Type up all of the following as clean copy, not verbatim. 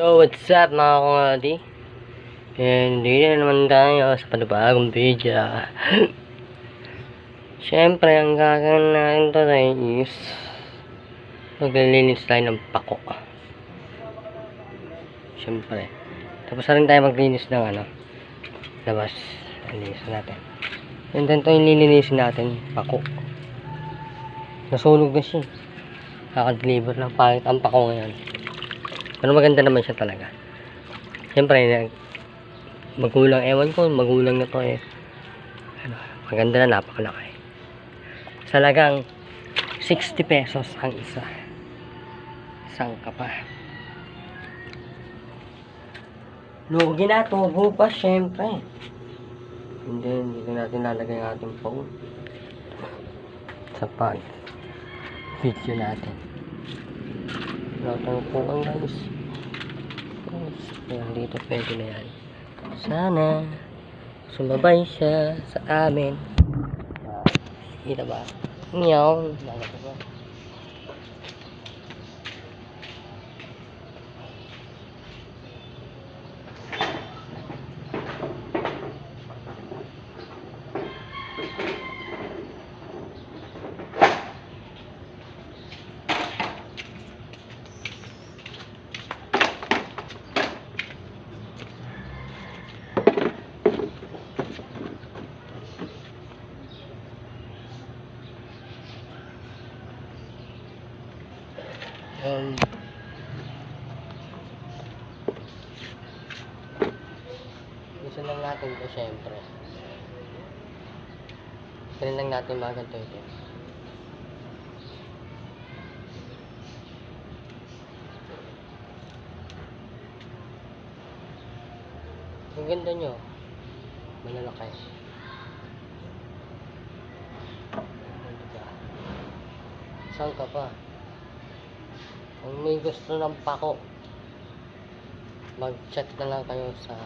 Yo, what's up mga kumadi? And hindi na naman tayo sa panibagong video. Siyempre, ang gagawin natin today is maglilinis tayo ng pako. Siyempre. Tapos na rin tayo maglinis ng labas. Linis natin. And then ito yung lilinisin natin, pako. Nasunog na siya. Kaka-deliver ng pangit ang pako ngayon. Pero maganda naman siya talaga. Siyempre, magulang, ewan ko, magulang na to eh. Maganda na, napakalaki. Salagang 60 pesos ang isa. Isang kapa. Lugi na, tubo pa, siyempre. And then, dito natin lalagay ang ating phone. Sa pag video natin. Natang po ang guys. Ayan, dito pwede na yan. Sana sumabay siya sa amin. Kita ba? Meow. Bakit ba? Gusto lang natin ito syempre. Ganun lang natin mga ganito ito. Ang ganda nyo. Malalaki. Saan ka pa? Kung may gusto ng pako, mag-chat na lang kayo sa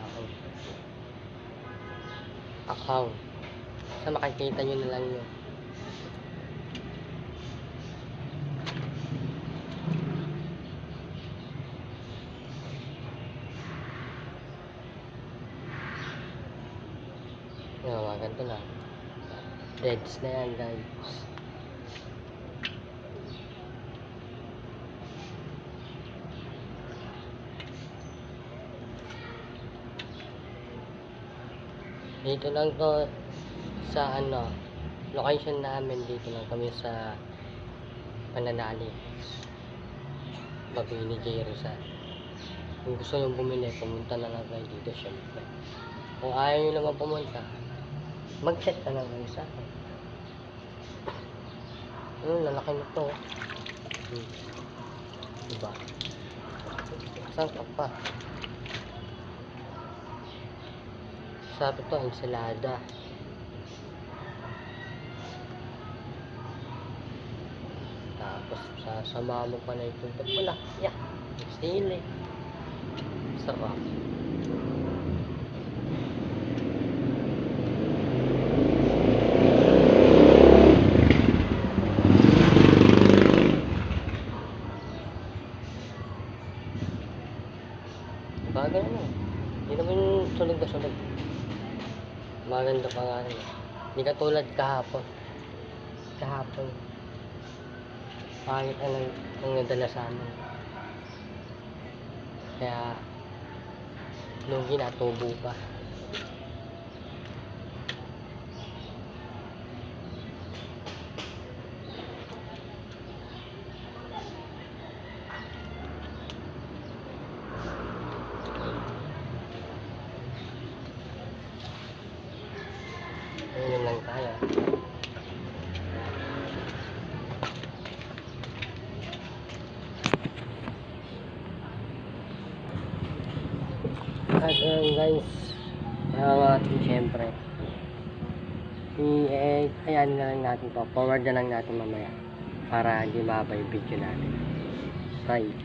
account. Sa makikita nyo na lang yun. Yan, mga ganito na. Deads na yan, guys. Dito lang to sa location namin, dito lang kami sa Pananali, Baguio ni J. Rizal. Kung gusto nyo bumili, pumunta na lang kayo dito syempre. Kung ayaw nyo naman pumunta, mag-chat na lang kayo sa akin. Lalaki na to. Diba? Saan ka pa? Sabi to, ensalada. Tapos, sasama mo pa na ito. Wala. Yeah. Sili. Sarap. Bagay mo. Hindi naman sunog na sunog. Maganda pa nga rin. Hindi katulad kahapon. Pangit ang nadala sa amin. Kaya lugi na, tubo pa. Ayun lang tayo. At guys, natin syempre ayan na lang natin to, forward na lang natin mamaya para hindi mabay yung video natin. Bye.